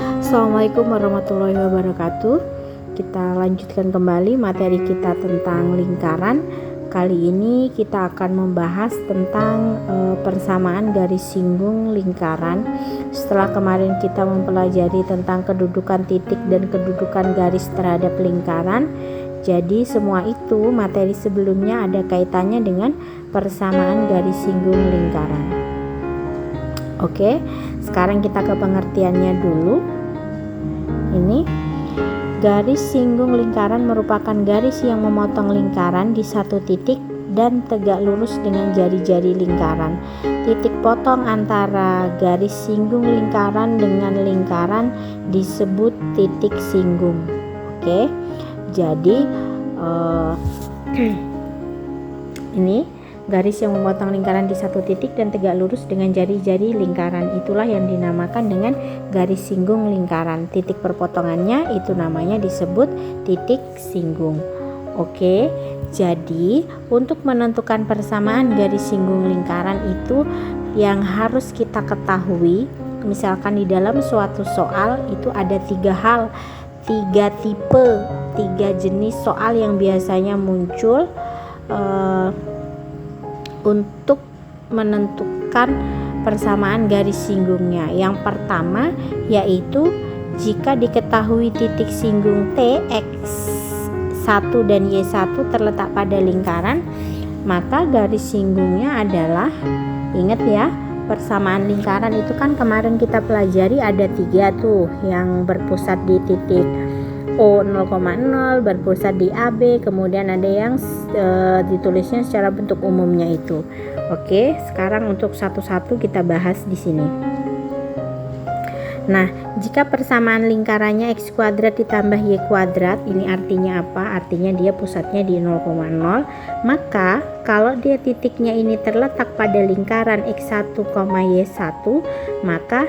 Assalamualaikum warahmatullahi wabarakatuh. Kita lanjutkan kembali materi kita tentang lingkaran. Kali ini kita akan membahas tentang persamaan garis singgung lingkaran. Setelah kemarin kita mempelajari tentang kedudukan titik dan kedudukan garis terhadap lingkaran, jadi semua itu materi sebelumnya ada kaitannya dengan persamaan garis singgung lingkaran. Oke, sekarang kita ke pengertiannya dulu. Ini garis singgung lingkaran merupakan garis yang memotong lingkaran di satu titik dan tegak lurus dengan jari-jari lingkaran. Titik potong antara garis singgung lingkaran dengan lingkaran disebut titik singgung. Oke, jadi ini garis yang memotong lingkaran di satu titik dan tegak lurus dengan jari-jari lingkaran, itulah yang dinamakan dengan garis singgung lingkaran. Titik perpotongannya itu namanya disebut titik singgung. Oke, jadi untuk menentukan persamaan garis singgung lingkaran itu yang harus kita ketahui, misalkan di dalam suatu soal itu ada 3 tipe, 3 jenis soal yang biasanya muncul untuk menentukan persamaan garis singgungnya. Yang pertama yaitu jika diketahui titik singgung T, X1 dan Y1 terletak pada lingkaran, maka garis singgungnya adalah, ingat ya, persamaan lingkaran itu kan kemarin kita pelajari ada 3 tuh, yang berpusat di titik O 0,0 berpusat di AB, kemudian ada yang ditulisnya secara bentuk umumnya itu. Oke, sekarang untuk satu-satu kita bahas di sini. Nah, jika persamaan lingkarannya X kuadrat ditambah Y kuadrat, ini artinya apa? Artinya dia pusatnya di 0,0, maka kalau dia titiknya ini terletak pada lingkaran X1, Y1, maka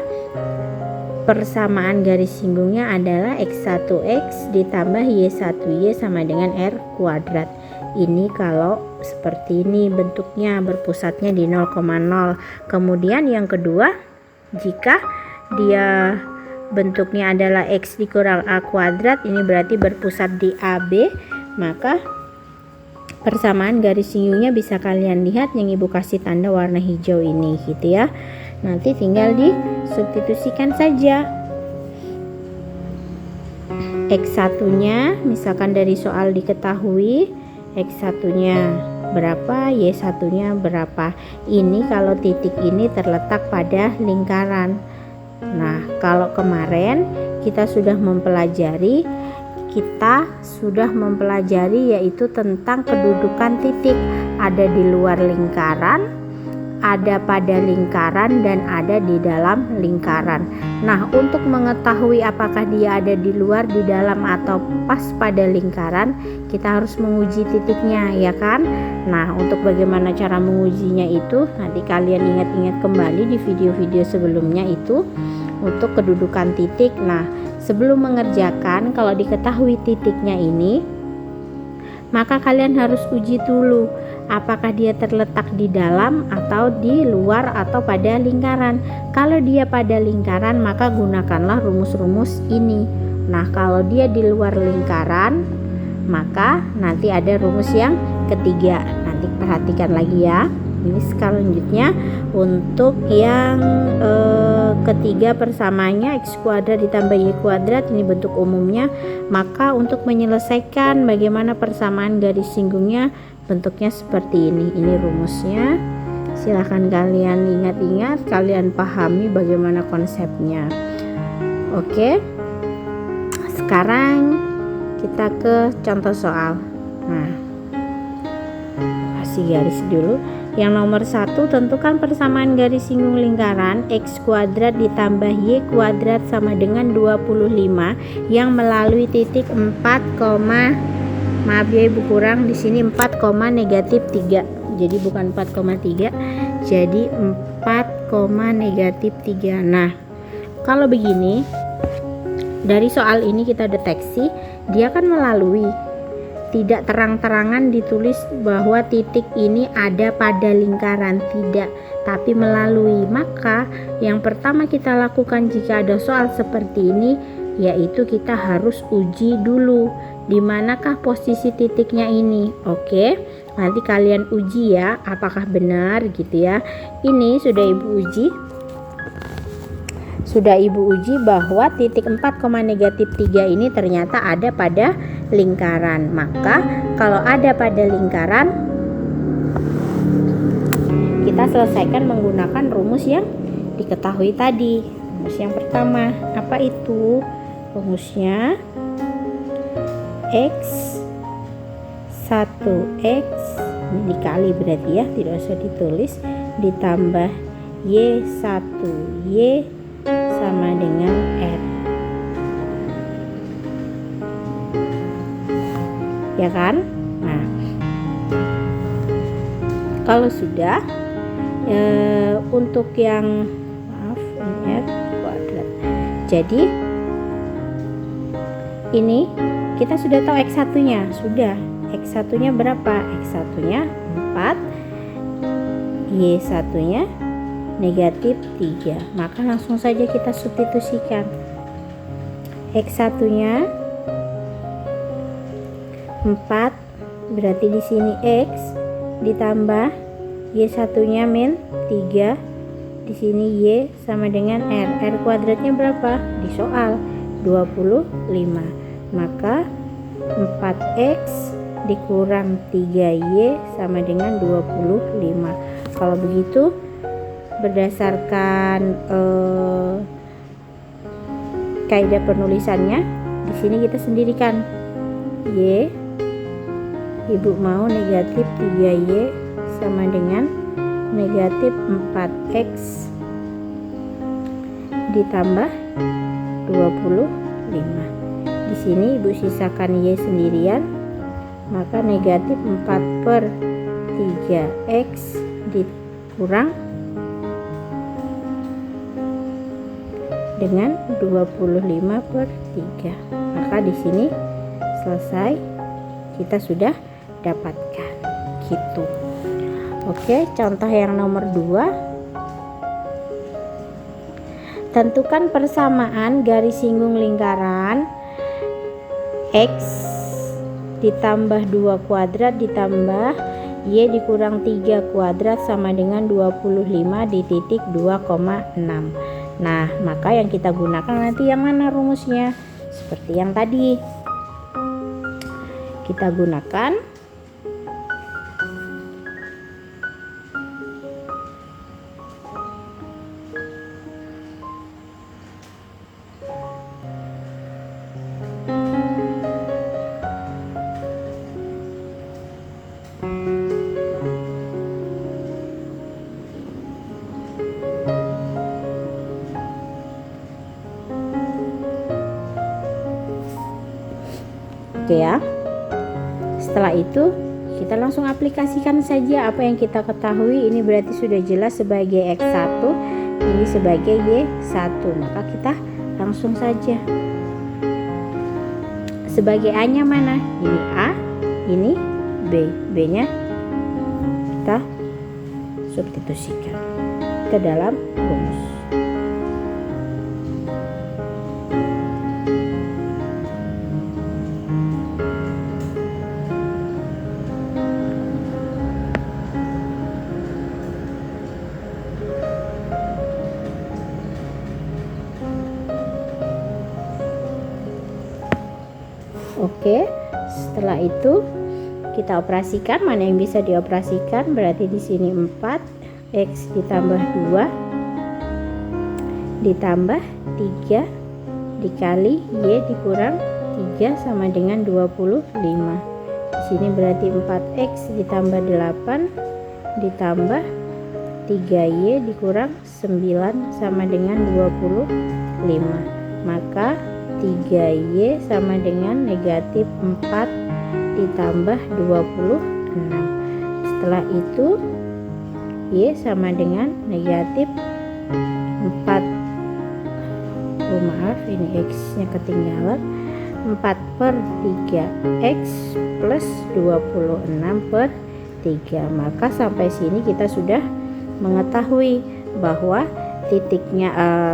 persamaan garis singgungnya adalah X1X ditambah Y1Y sama dengan R kuadrat. Ini kalau seperti ini bentuknya, berpusatnya di 0,0. Kemudian yang kedua, jika dia bentuknya adalah X dikurang A kuadrat, ini berarti berpusat di AB, maka persamaan garis singgungnya bisa kalian lihat yang ibu kasih tanda warna hijau ini gitu ya. Nanti tinggal disubstitusikan saja. X1 nya misalkan dari soal diketahui X1 nya berapa, Y1 nya berapa. Ini kalau titik ini terletak pada lingkaran. Nah, kalau kemarin kita sudah mempelajari yaitu tentang kedudukan titik, ada di luar lingkaran, ada pada lingkaran, dan ada di dalam lingkaran. Nah, untuk mengetahui apakah dia ada di luar, di dalam, atau pas pada lingkaran, kita harus menguji titiknya, ya kan? Nah, untuk bagaimana cara mengujinya itu nanti kalian ingat-ingat kembali di video-video sebelumnya itu untuk kedudukan titik. Nah, sebelum mengerjakan, kalau diketahui titiknya ini, maka kalian harus uji dulu apakah dia terletak di dalam atau di luar atau pada lingkaran. Kalau dia pada lingkaran, maka gunakanlah rumus-rumus ini. Nah, kalau dia di luar lingkaran, maka nanti ada rumus yang ketiga. Nanti perhatikan lagi ya. Ini selanjutnya untuk yang ketiga, persamaannya X kuadrat ditambah Y kuadrat, ini bentuk umumnya. Maka untuk menyelesaikan bagaimana persamaan garis singgungnya, bentuknya seperti ini. Ini rumusnya. Silahkan kalian ingat-ingat, kalian pahami bagaimana konsepnya. Oke, sekarang kita ke contoh soal. Nah, kasih garis dulu. Yang nomor 1, tentukan persamaan garis singgung lingkaran X kuadrat ditambah Y kuadrat sama dengan 25 yang melalui titik 4, maaf ya ibu kurang di sini 4, -3. Jadi bukan 4,3, jadi 4, -3. Nah, kalau begini, dari soal ini kita deteksi dia kan melalui tidak terang-terangan ditulis bahwa titik ini ada pada lingkaran, tidak, tapi melalui. Maka yang pertama kita lakukan jika ada soal seperti ini, yaitu kita harus uji dulu di manakah posisi titiknya ini. Oke, nanti kalian uji ya apakah benar gitu ya. Ini sudah Ibu uji bahwa titik 4, -3 ini ternyata ada pada lingkaran. Maka kalau ada pada lingkaran, kita selesaikan menggunakan rumus yang diketahui tadi. Rumus yang pertama, apa itu? Rumusnya X 1X, ini dikali berarti ya, tidak usah ditulis, ditambah Y1Y sama dengan R. Ya kan? Nah, kalau sudah untuk yang ini R kuadrat. Jadi ini kita sudah tahu X1-nya. Sudah. X1-nya berapa? X1-nya 4, Y1-nya -3. Maka langsung saja kita substitusikan. X1-nya 4, berarti di sini X ditambah Y1-nya -3, di sini Y sama dengan R. R kuadratnya berapa? Di soal 25. Maka 4X dikurang 3Y sama dengan 25. Kalau begitu berdasarkan kaidah penulisannya, di sini kita sendirikan Y, Ibu mau -3Y sama dengan -4X ditambah 25. Di sini Ibu sisakan Y sendirian, maka -4/3X dikurang dengan 25/3. Maka di sini selesai, kita sudah dapatkan gitu. Oke, contoh yang nomor 2. Tentukan persamaan garis singgung lingkaran X ditambah 2 kuadrat ditambah Y dikurang 3 kuadrat sama dengan 25 di titik 2,6. Nah, maka yang kita gunakan nanti yang mana rumusnya? Seperti yang tadi. Kita gunakan oke ya. Setelah itu kita langsung aplikasikan saja apa yang kita ketahui. Ini berarti sudah jelas sebagai X1, ini sebagai Y1. Maka kita langsung saja. Sebagai A-nya mana? Ini A, ini B. B-nya kita substitusikan ke dalam rumus. Oke, setelah itu kita operasikan mana yang bisa dioperasikan. Berarti di sini 4X ditambah 2 ditambah 3 dikali Y dikurang 3 sama dengan 25. Di sini berarti 4X ditambah 8 ditambah 3Y dikurang 9 sama dengan 25. Maka 3Y sama dengan -4 ditambah 26. Setelah itu Y sama dengan -4. Maaf, ini X nya ketinggalan. 4/3 X plus 26/3. Maka sampai sini kita sudah mengetahui bahwa titiknya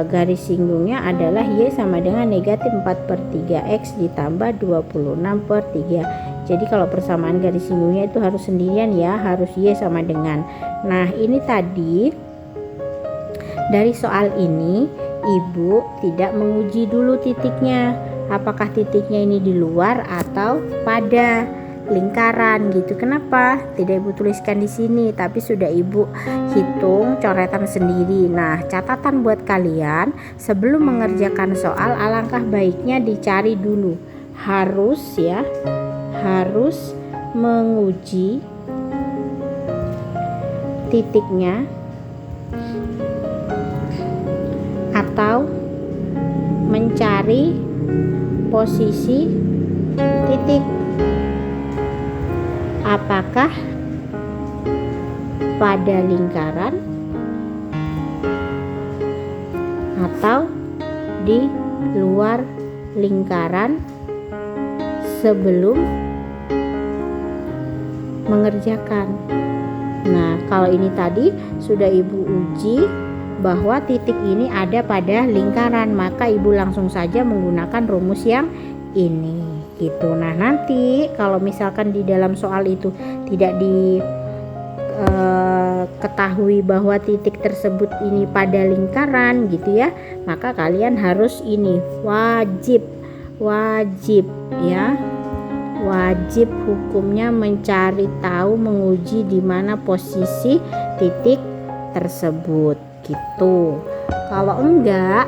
garis singgungnya adalah Y sama dengan negatif 4/3 X ditambah 26/3. Jadi kalau persamaan garis singgungnya itu harus sendirian ya, harus Y sama dengan. Nah ini tadi dari soal ini Ibu tidak menguji dulu titiknya, apakah titiknya ini di luar atau pada lingkaran gitu. Kenapa tidak Ibu tuliskan di sini, tapi sudah Ibu hitung coretan sendiri. Nah catatan buat kalian, sebelum mengerjakan soal alangkah baiknya dicari dulu, harus menguji titiknya atau mencari posisi titik, apakah pada lingkaran atau di luar lingkaran sebelum mengerjakan. Nah kalau ini tadi sudah Ibu uji bahwa titik ini ada pada lingkaran, maka Ibu langsung saja menggunakan rumus yang ini gitu. Nah nanti kalau misalkan di dalam soal itu tidak diketahui bahwa titik tersebut ini pada lingkaran gitu ya, maka kalian harus ini wajib ya, wajib hukumnya mencari tahu, menguji di mana posisi titik tersebut gitu. Kalau enggak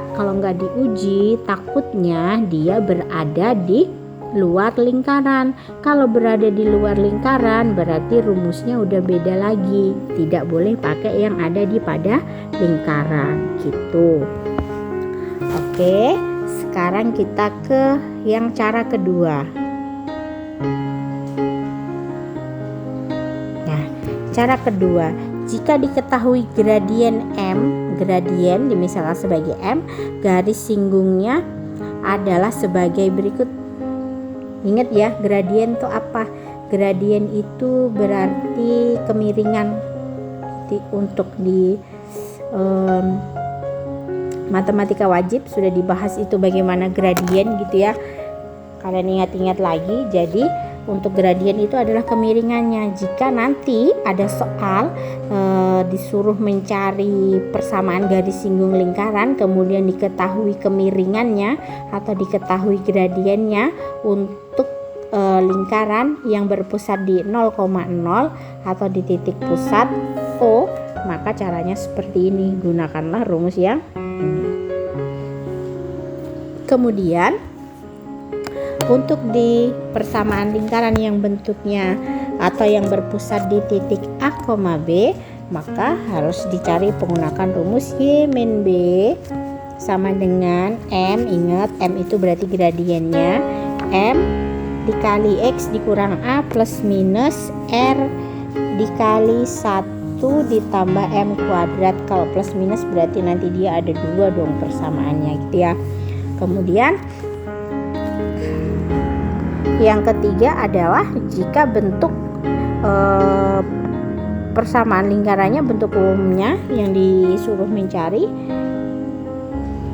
diuji, takutnya dia berada di luar lingkaran. Kalau berada di luar lingkaran berarti rumusnya udah beda lagi, tidak boleh pakai yang ada di pada lingkaran gitu. Oke, sekarang kita ke yang cara kedua. Nah cara kedua, jika diketahui gradien M, gradien misalnya sebagai M, garis singgungnya adalah sebagai berikut. Ingat ya, gradien itu apa? Gradien itu berarti kemiringan. Untuk di matematika wajib sudah dibahas itu bagaimana gradien gitu ya. Kalian ingat-ingat lagi. Jadi untuk gradien itu adalah kemiringannya. Jika nanti ada soal disuruh mencari persamaan garis singgung lingkaran, kemudian diketahui kemiringannya atau diketahui gradiennya untuk lingkaran yang berpusat di 0,0 atau di titik pusat O, maka caranya seperti ini. Gunakanlah rumus yang ini. Kemudian untuk di persamaan lingkaran yang bentuknya atau yang berpusat di titik A, B, maka harus dicari menggunakan rumus Y min B sama dengan M. Ingat M itu berarti gradiennya, M dikali X dikurang A plus minus R dikali 1 ditambah M kuadrat. Kalau plus minus berarti nanti dia ada 2 dong persamaannya gitu ya. Kemudian yang ketiga adalah jika bentuk persamaan lingkarannya, bentuk umumnya yang disuruh mencari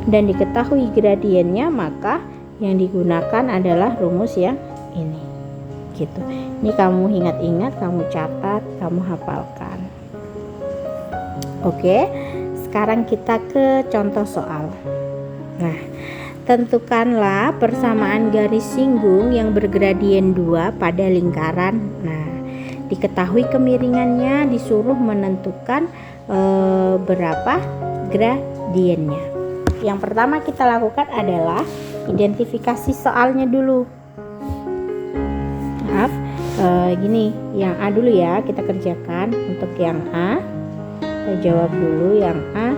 dan diketahui gradiennya, maka yang digunakan adalah rumus yang ini gitu. Ini kamu ingat-ingat, kamu catat, kamu hafalkan. Oke, sekarang kita ke contoh soal. Nah, tentukanlah persamaan garis singgung yang bergradien 2 pada lingkaran. Nah, diketahui kemiringannya, disuruh menentukan berapa gradiennya. Yang pertama kita lakukan adalah identifikasi soalnya dulu. Maaf, gini, yang A dulu ya kita kerjakan. Untuk yang A, kita jawab dulu yang A.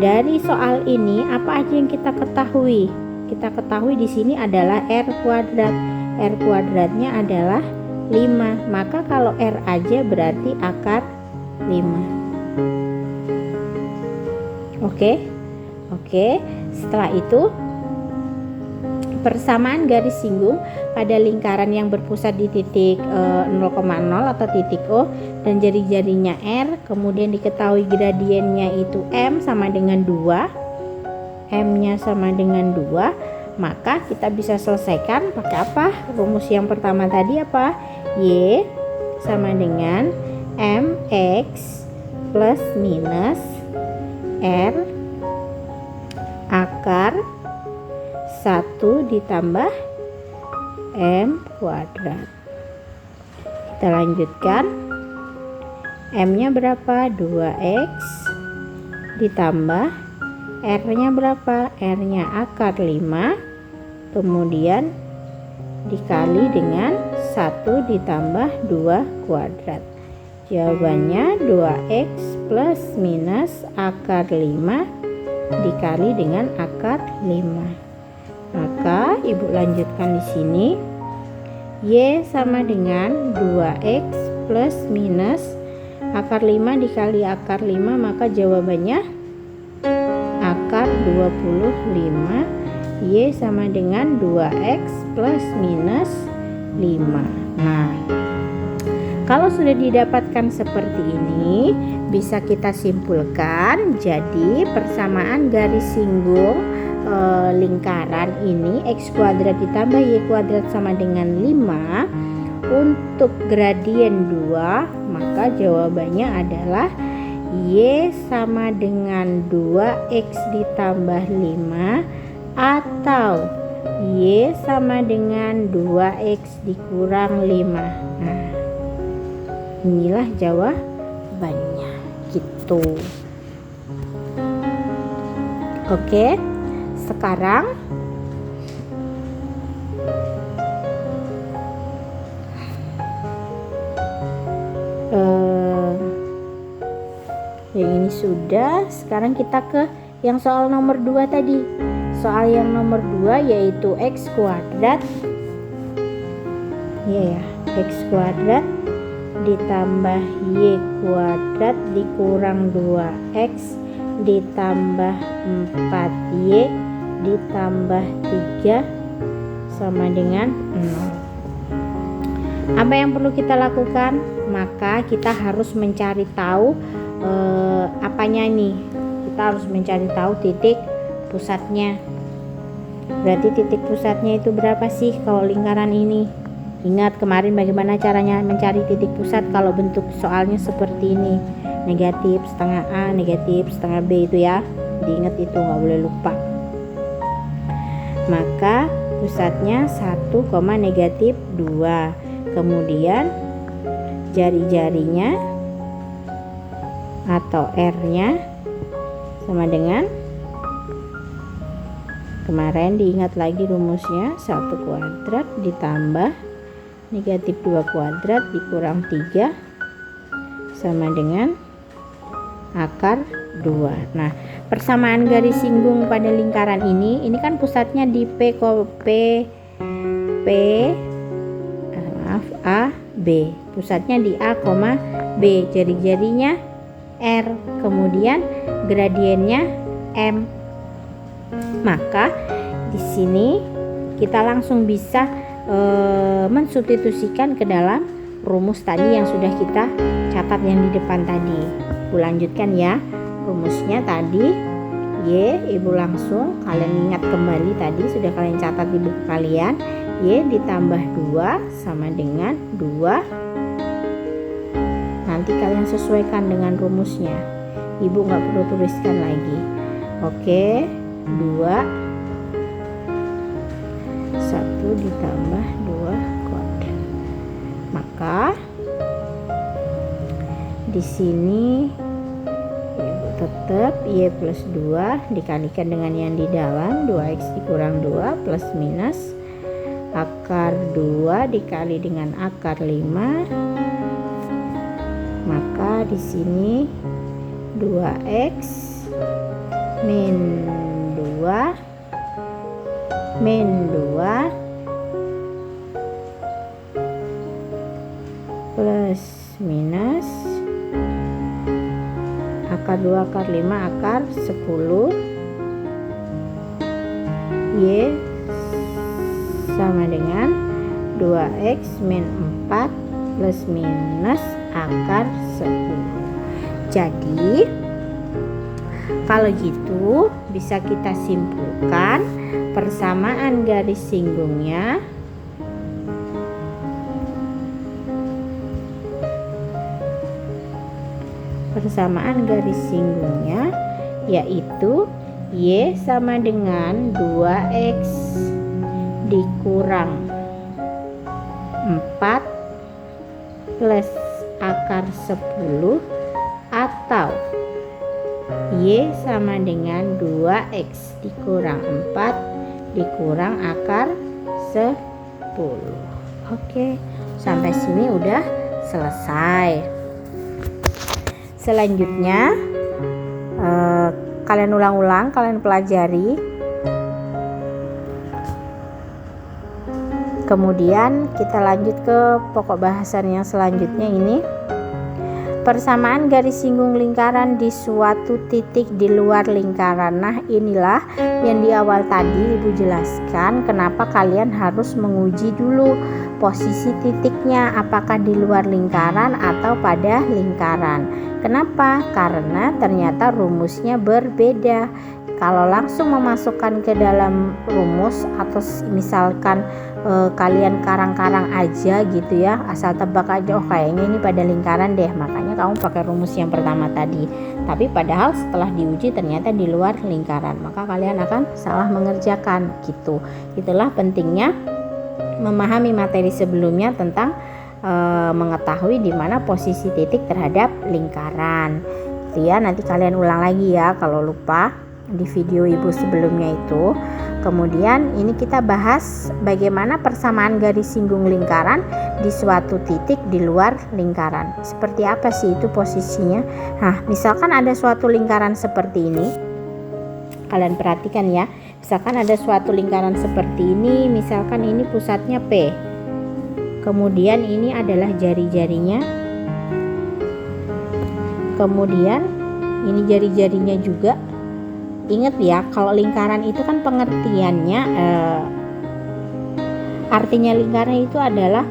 Dari soal ini apa aja yang kita ketahui? Kita ketahui di sini adalah R kuadrat. R kuadratnya adalah 5. Maka kalau R aja berarti akar 5. Oke. Setelah itu persamaan garis singgung pada lingkaran yang berpusat di titik 0,0 atau titik O dan jari-jarinya R, kemudian diketahui gradiennya itu M sama dengan 2, M-nya sama dengan 2, maka kita bisa selesaikan pakai apa? Rumus yang pertama tadi apa? Y sama dengan MX plus minus R akar 1 ditambah M kuadrat. Kita lanjutkan. M-nya berapa? 2X ditambah R-nya berapa? R-nya akar 5 kemudian dikali dengan 1 ditambah 2 kuadrat. Jawabannya 2X plus minus akar 5 dikali dengan akar 5. Maka Ibu lanjutkan di sini. Y sama dengan 2X plus minus akar 5 dikali akar 5, maka jawabannya akar 25. Y sama dengan 2X plus minus 5. Nah, kalau sudah didapatkan seperti ini, bisa kita simpulkan jadi persamaan garis singgung lingkaran ini X kuadrat ditambah Y kuadrat sama dengan 5 untuk gradien 2, maka jawabannya adalah Y sama dengan 2X ditambah 5 atau Y sama dengan 2X dikurang 5. Nah, inilah jawabannya gitu. Oke, sekarang yang ini sudah. Sekarang kita ke yang soal nomor 2 tadi. Soal yang nomor 2 yaitu X kuadrat X kuadrat ditambah Y kuadrat dikurang 2X ditambah 4Y ditambah 3 sama dengan 0. Apa yang perlu kita lakukan? Maka kita harus mencari tahu apanya nih. Kita harus mencari tahu titik pusatnya. Berarti titik pusatnya itu berapa sih kalau lingkaran ini? Ingat kemarin bagaimana caranya mencari titik pusat kalau bentuk soalnya seperti ini. Negatif setengah A, negatif setengah B itu ya. Diingat itu, nggak boleh lupa. Maka pusatnya 1, negatif 2. Kemudian jari-jarinya atau R-nya sama dengan kemarin, diingat lagi rumusnya 1 kuadrat ditambah negatif 2 kuadrat dikurang 3 sama dengan akar 2. Nah, persamaan garis singgung pada lingkaran ini kan pusatnya di A, B. Pusatnya di A, B. Jari-jarinya R, kemudian gradiennya M. Maka di sini kita langsung bisa mensubstitusikan ke dalam rumus tadi yang sudah kita catat yang di depan tadi. Ibu lanjutkan ya. Rumusnya tadi Y, Ibu langsung kalian ingat kembali tadi sudah kalian catat di buku kalian. Y ditambah 2 sama dengan 2. Nanti kalian sesuaikan dengan rumusnya. Ibu nggak perlu tuliskan lagi. Oke, 2 1 ditambah 2 kuadrat. Maka di sini Ibu tetap Y plus 2 dikalikan dengan yang di dalam 2X dikurang 2 plus minus akar 2 dikali dengan akar 5. Maka di sini 2X min 2 plus minus akar 2 akar 5 akar 10 Y sama dengan 2x min 4 plus minus akar 10. Jadi kalau gitu bisa kita simpulkan persamaan garis singgungnya yaitu Y sama dengan 2x dikurang 4 plus akar 10 atau Y sama dengan 2x dikurang 4 dikurang akar 10. Oke, sampai sini udah selesai. Selanjutnya kalian ulang-ulang, kalian pelajari. Kemudian kita lanjut ke pokok bahasan yang selanjutnya ini. Persamaan garis singgung lingkaran di suatu titik di luar lingkaran. Nah, inilah yang di awal tadi Ibu jelaskan kenapa kalian harus menguji dulu posisi titiknya, apakah di luar lingkaran atau pada lingkaran. Kenapa? Karena ternyata rumusnya berbeda. Kalau langsung memasukkan ke dalam rumus atau misalkan kalian karang-karang aja gitu ya, asal tebak aja, oh kayaknya ini pada lingkaran deh, makanya kamu pakai rumus yang pertama tadi. Tapi padahal setelah diuji ternyata di luar lingkaran, maka kalian akan salah mengerjakan gitu. Itulah pentingnya memahami materi sebelumnya tentang mengetahui di mana posisi titik terhadap lingkaran. Itu ya, nanti kalian ulang lagi ya kalau lupa di video Ibu sebelumnya itu. Kemudian ini kita bahas bagaimana persamaan garis singgung lingkaran di suatu titik di luar lingkaran. Seperti apa sih itu posisinya? Nah, misalkan ada suatu lingkaran seperti ini. Kalian perhatikan ya. Misalkan ada suatu lingkaran seperti ini, misalkan ini pusatnya P. Kemudian ini adalah jari-jarinya. Kemudian ini jari-jarinya juga. Ingat ya, kalau lingkaran itu kan pengertiannya artinya lingkaran itu adalah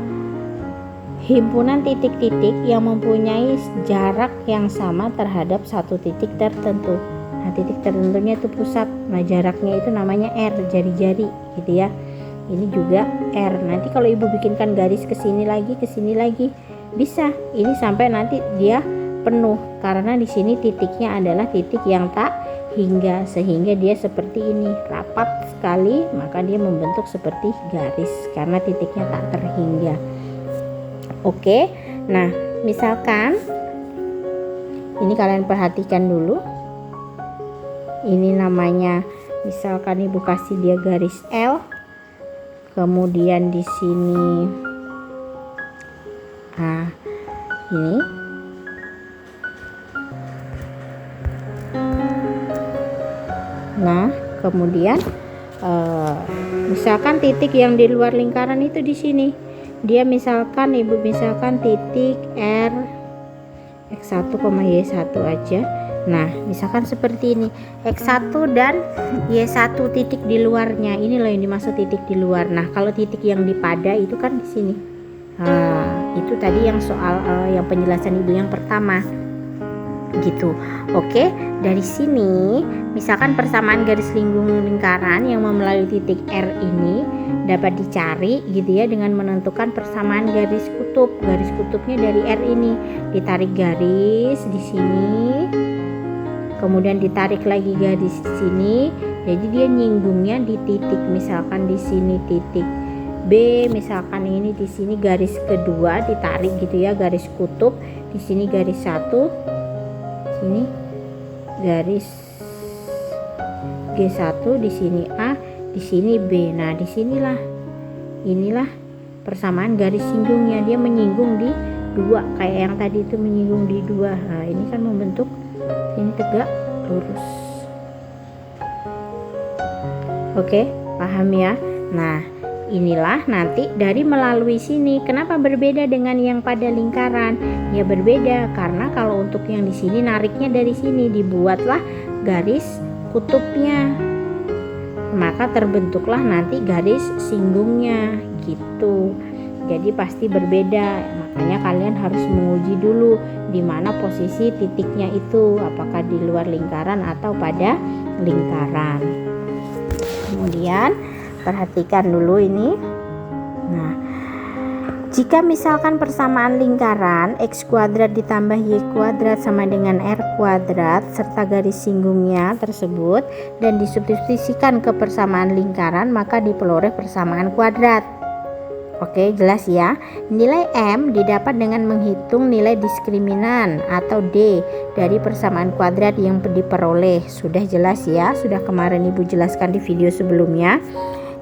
himpunan titik-titik yang mempunyai jarak yang sama terhadap satu titik tertentu. Nah, titik tertentunya itu pusat. Nah, jaraknya itu namanya R, jari-jari gitu ya. Ini juga R. Nanti kalau Ibu bikinkan garis ke sini lagi bisa. Ini sampai nanti dia penuh karena di sini titiknya adalah titik yang tak hingga, sehingga dia seperti ini, rapat sekali, maka dia membentuk seperti garis karena titiknya tak terhingga. Oke, nah misalkan ini kalian perhatikan dulu, ini namanya misalkan Ibu kasih dia garis L, kemudian di sini ini nah kemudian misalkan titik yang di luar lingkaran itu di sini dia misalkan Ibu misalkan titik R X1, Y1 aja. Nah misalkan seperti ini X1 dan Y1 titik di luarnya, ini loh yang dimaksud titik di luar. Nah kalau titik yang dipada itu kan di sini. Itu tadi yang soal yang penjelasan Ibu yang pertama gitu. Oke, dari sini misalkan persamaan garis singgung lingkaran yang melalui titik R ini dapat dicari gitu ya dengan menentukan persamaan garis kutub. Garis kutubnya dari R ini ditarik garis di sini, kemudian ditarik lagi garis di sini. Jadi dia nyinggungnya di titik, misalkan di sini titik B, misalkan ini di sini garis kedua ditarik gitu ya, garis kutub. Di sini garis 1, ini garis G1, di sini A, di sini B. Nah, inilah persamaan garis singgungnya. Dia menyinggung di 2 kayak yang tadi itu menyinggung di 2. Nah, ini kan membentuk ini tegak lurus. Oke, paham ya? Nah, inilah nanti dari melalui sini. Kenapa berbeda dengan yang pada lingkaran? Ya berbeda karena kalau untuk yang di sini nariknya dari sini, dibuatlah garis kutubnya. maka terbentuklah nanti garis singgungnya gitu. Jadi pasti berbeda, makanya kalian harus menguji dulu di mana posisi titiknya itu, apakah di luar lingkaran atau pada lingkaran. Kemudian perhatikan dulu ini. Nah, jika misalkan persamaan lingkaran x kuadrat ditambah y kuadrat sama dengan r kuadrat serta garis singgungnya tersebut dan disubstitusikan ke persamaan lingkaran, maka diperoleh persamaan kuadrat. Oke, jelas ya. Nilai M didapat dengan menghitung nilai diskriminan atau D dari persamaan kuadrat yang diperoleh. Sudah jelas ya, sudah kemarin Ibu jelaskan di video sebelumnya.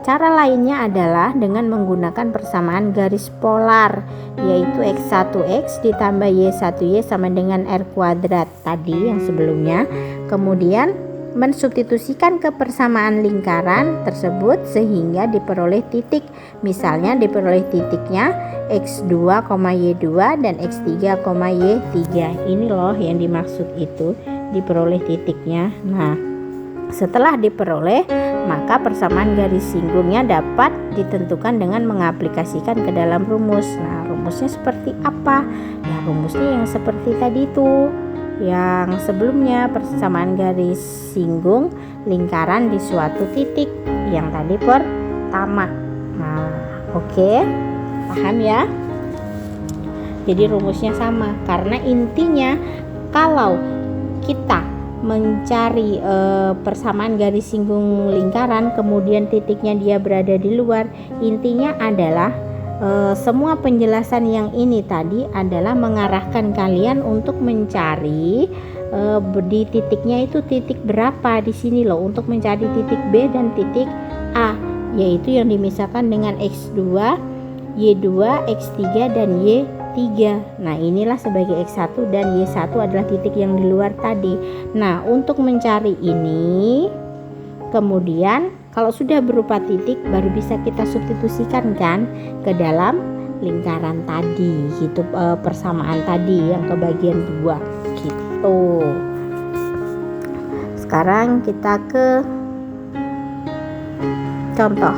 Cara lainnya adalah dengan menggunakan persamaan garis polar, yaitu x1x ditambah y1y sama dengan r kuadrat tadi yang sebelumnya. Kemudian mensubstitusikan ke persamaan lingkaran tersebut sehingga diperoleh titik. Misalnya diperoleh titiknya x2, y2 dan x3, y3. Ini loh yang dimaksud itu, diperoleh titiknya. Nah, setelah diperoleh, maka persamaan garis singgungnya dapat ditentukan dengan mengaplikasikan ke dalam rumus. Nah, rumusnya seperti apa? Ya, rumusnya yang seperti tadi itu. Yang sebelumnya, persamaan garis singgung lingkaran di suatu titik. Yang tadi pertama. Nah, oke. Paham ya? Jadi rumusnya sama, karena intinya kalau kita mencari persamaan garis singgung lingkaran kemudian titiknya dia berada di luar, intinya adalah semua penjelasan yang ini tadi adalah mengarahkan kalian untuk mencari di titiknya itu titik berapa di sini loh, untuk mencari titik B dan titik A, yaitu yang dimisahkan dengan x2, y2, x3 dan y3. Nah, inilah sebagai x1 dan y1 adalah titik yang di luar tadi. Nah, untuk mencari ini, kemudian kalau sudah berupa titik baru bisa kita substitusikan kan ke dalam lingkaran tadi gitu, persamaan tadi yang ke bagian 2 gitu. Sekarang kita ke contoh.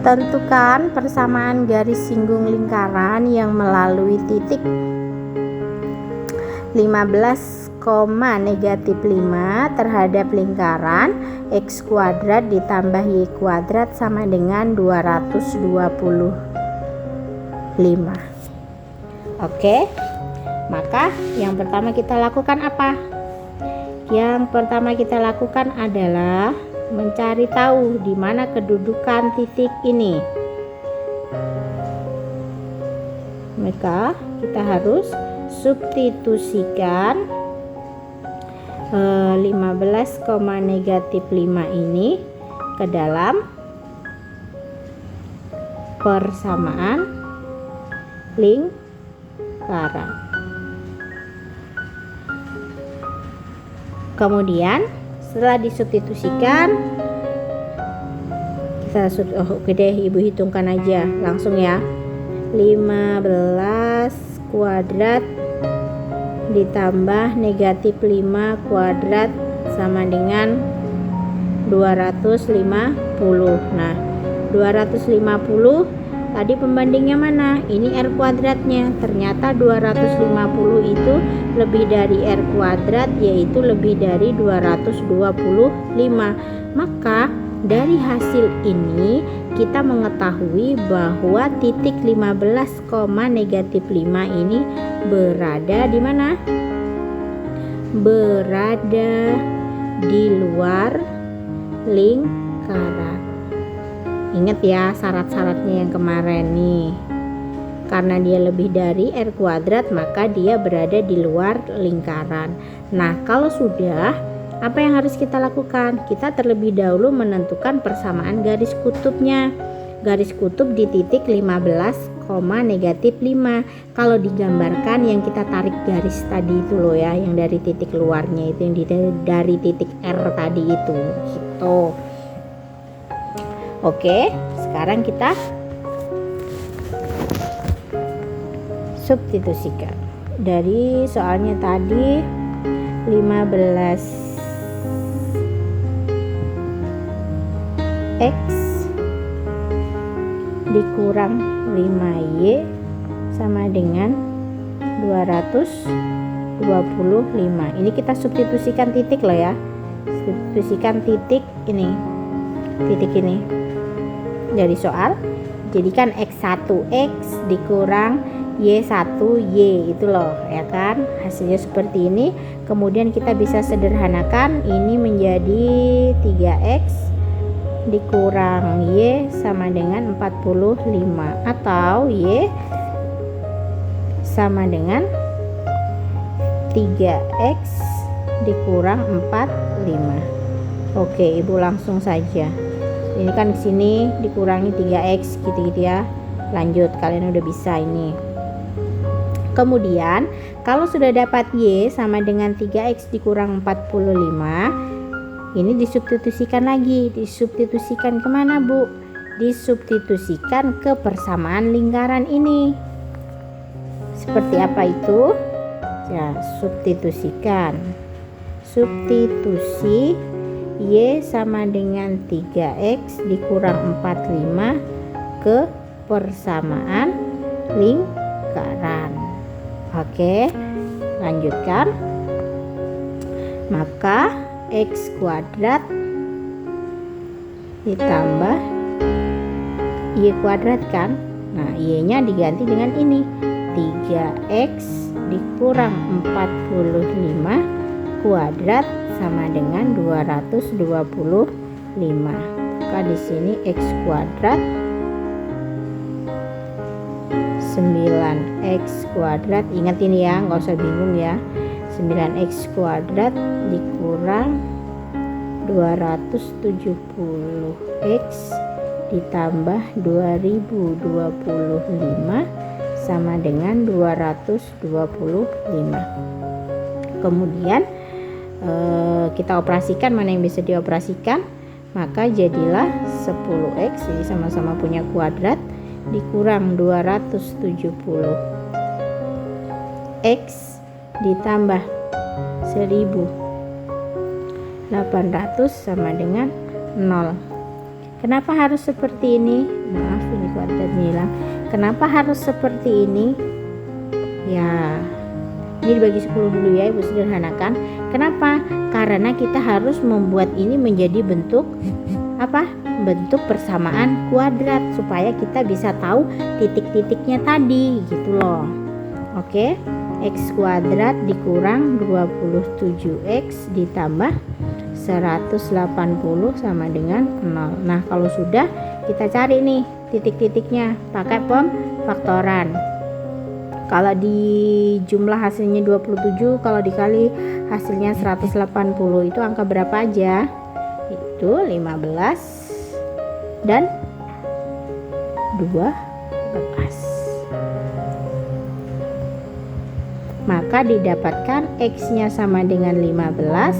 Tentukan persamaan garis singgung lingkaran yang melalui titik 15, -5 terhadap lingkaran x kuadrat ditambah y kuadrat sama dengan 225. Oke, maka yang pertama kita lakukan apa? Yang pertama kita lakukan adalah mencari tahu di mana kedudukan titik ini. Maka kita harus substitusikan 15, -5 ini ke dalam persamaan lingkaran. Kemudian setelah disubstitusikan, oke deh, Ibu hitungkan aja langsung ya. 15 kuadrat ditambah -5 kuadrat sama dengan 250. Nah, 250 tadi pembandingnya mana? Ini R kuadratnya. Ternyata 250 itu lebih dari R kuadrat, yaitu lebih dari 225. Maka dari hasil ini kita mengetahui bahwa titik 15, -5 ini berada di mana? Berada di luar lingkaran. Ingat ya syarat-syaratnya yang kemarin nih. Karena dia lebih dari R kuadrat, maka dia berada di luar lingkaran. Nah, kalau sudah, apa yang harus kita lakukan? Kita terlebih dahulu menentukan persamaan garis kutubnya. Garis kutub di titik 15, -5. Kalau digambarkan yang kita tarik garis tadi itu loh ya, yang dari titik luarnya itu, yang dari titik R tadi itu gitu. Oke, sekarang kita substitusikan. Dari soalnya tadi 15 X dikurang 5Y sama dengan 225. Ini kita substitusikan titik loh ya. Substitusikan titik ini. Titik ini. Dari soal, jadikan X1X dikurang Y1Y itu loh ya kan. Hasilnya seperti ini. Kemudian kita bisa sederhanakan ini menjadi 3X dikurang Y sama dengan 45 atau Y sama dengan 3X dikurang 45. Oke, Ibu langsung saja. Ini kan sini dikurangi 3X gitu-gitu ya. Lanjut, kalian udah bisa ini. Kemudian kalau sudah dapat Y sama dengan 3X dikurang 45, ini disubstitusikan lagi. Disubstitusikan kemana Bu? Disubstitusikan ke persamaan lingkaran ini. Seperti apa itu? Ya, substitusikan. Substitusi Y sama dengan 3X dikurang 45 ke persamaan lingkaran. Oke, lanjutkan. Maka X kuadrat ditambah Y kuadrat kan. Nah, Y nya diganti dengan ini 3X dikurang 45 kuadrat sama dengan 225. Maka di sini X kuadrat 9X kuadrat. Ingat ini ya, nggak usah bingung ya. 9X kuadrat dikurang 270X ditambah 2025 sama dengan 225. Kemudian kita operasikan mana yang bisa dioperasikan, maka jadilah 10X, jadi sama-sama punya kuadrat, dikurang 270X ditambah 1800 sama dengan 0. Kenapa harus seperti ini? Maaf, ini kuadratnya hilang. Kenapa harus seperti ini? Ya, ini dibagi 10 dulu ya, Ibu sederhanakan. Kenapa? Karena kita harus membuat ini menjadi bentuk apa? Bentuk persamaan kuadrat supaya kita bisa tahu titik-titiknya tadi gitu loh. Oke. X kuadrat dikurang 27X ditambah 180 sama dengan 0. Nah, kalau sudah kita cari nih titik-titiknya pakai pemfaktoran. Kalau di jumlah hasilnya 27, kalau dikali hasilnya 180 itu angka berapa aja? Itu 15 dan 12. Maka didapatkan X-nya sama dengan 15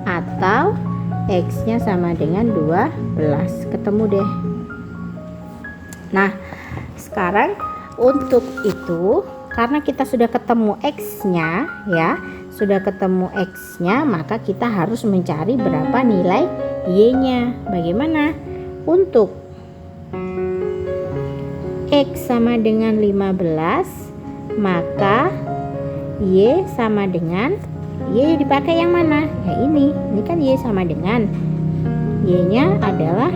atau X-nya sama dengan 12. Ketemu deh. Nah, sekarang untuk itu karena kita sudah ketemu X-nya ya, sudah ketemu X-nya, maka kita harus mencari berapa nilai Y-nya. Bagaimana? Untuk X sama dengan 15, maka Y sama dengan, Y dipakai yang mana? Ya ini kan Y sama dengan, Y-nya adalah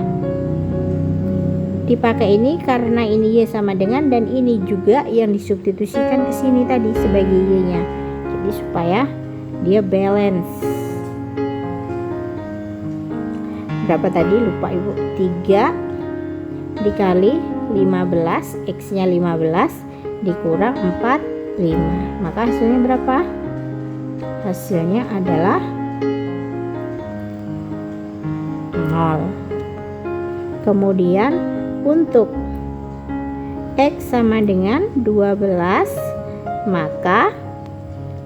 dipakai ini karena ini Y sama dengan, dan ini juga yang disubstitusikan ke sini tadi sebagai Y-nya. Jadi supaya dia balance. Berapa tadi? Lupa Ibu. 3 dikali 15, X-nya 15 dikurang 45. Maka hasilnya berapa? Hasilnya adalah 0. Kemudian untuk X sama dengan 12, maka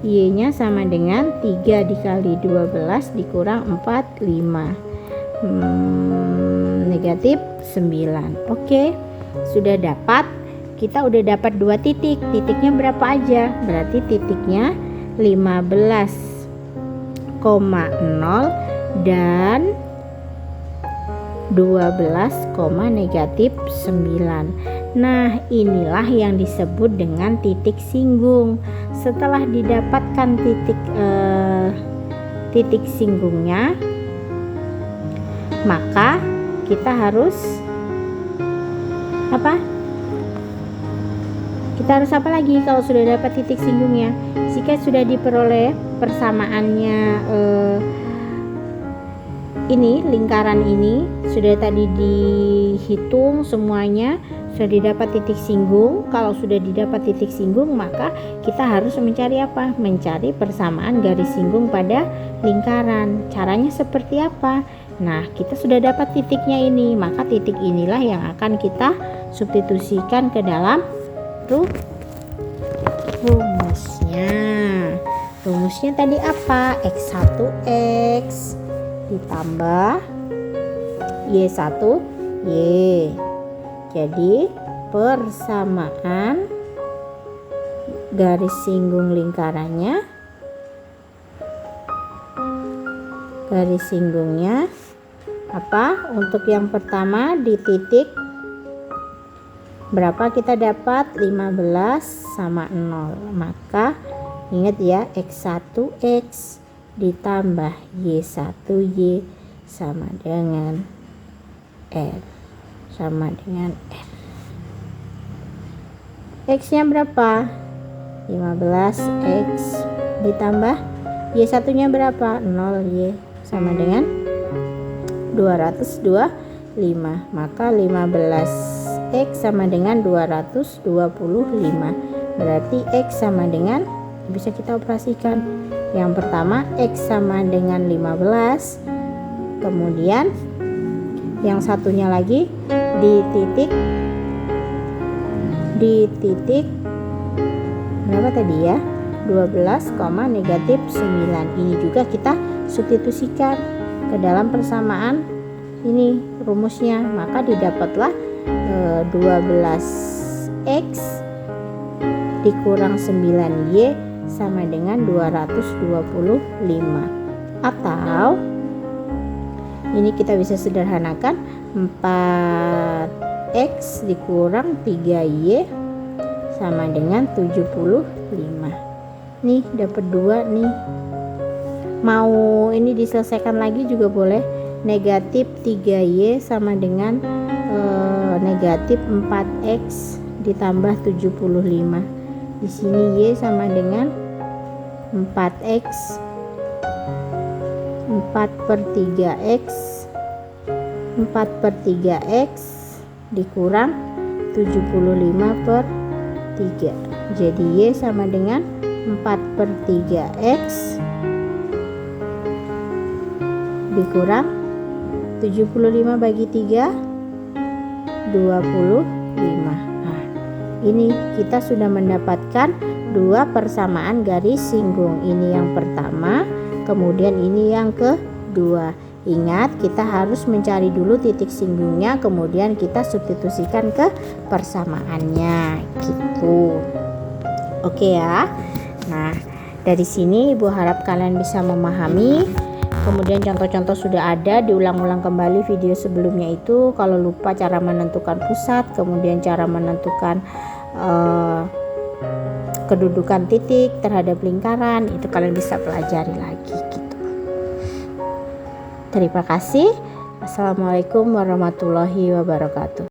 Y-nya sama dengan 3 dikali 12 dikurang 45. Negatif 9. Oke, sudah dapat. Kita udah dapat 2 titik. Titiknya berapa aja? Berarti titiknya 15,0 dan negatif 9. Nah, inilah yang disebut dengan titik singgung. Setelah didapatkan titik singgungnya, maka kita harus apa? Kita harus apa lagi kalau sudah dapat titik singgungnya? Jika sudah diperoleh persamaannya ini, lingkaran ini sudah tadi dihitung semuanya, sudah didapat titik singgung. Kalau sudah didapat titik singgung, maka kita harus mencari apa? Mencari persamaan garis singgung pada lingkaran. Caranya seperti apa? Nah, kita sudah dapat titiknya ini, maka titik inilah yang akan kita substitusikan ke dalam rumusnya. Rumusnya tadi apa? X1X ditambah Y1 Y. Jadi persamaan garis singgung lingkarannya, garis singgungnya apa? Untuk yang pertama di titik berapa kita dapat? 15 sama 0. Maka ingat ya, X1X ditambah Y1Y sama dengan R sama dengan R. X nya berapa? 15X ditambah Y1 nya berapa? 0Y sama dengan 225. Maka 15X sama dengan 225. Berarti X sama dengan, bisa kita operasikan. Yang pertama X sama dengan 15. Kemudian yang satunya lagi di titik berapa tadi ya? 12, negatif 9. Ini juga kita substitusikan ke dalam persamaan ini rumusnya, maka didapatlah 12X dikurang 9Y sama dengan 225. Atau ini kita bisa sederhanakan, 4X dikurang 3Y sama dengan 75. Nih dapat 2 nih. Mau ini diselesaikan lagi juga boleh. Negatif 3Y sama dengan negatif 4X ditambah 75. Di sini Y sama dengan 4X 4/3X 4/3X dikurang 75/3. Jadi Y sama dengan 4/3X dikurang 75 bagi 3 25. Nah, ini kita sudah mendapatkan dua persamaan garis singgung. Ini yang pertama, kemudian ini yang kedua. Ingat, kita harus mencari dulu titik singgungnya, kemudian kita substitusikan ke persamaannya gitu. Oke ya. Nah, dari sini Ibu harap kalian bisa memahami. Kemudian contoh-contoh sudah ada, diulang-ulang kembali video sebelumnya itu. Kalau lupa cara menentukan pusat, kemudian cara menentukan kedudukan titik terhadap lingkaran, itu kalian bisa pelajari lagi gitu. Terima kasih. Assalamualaikum warahmatullahi wabarakatuh.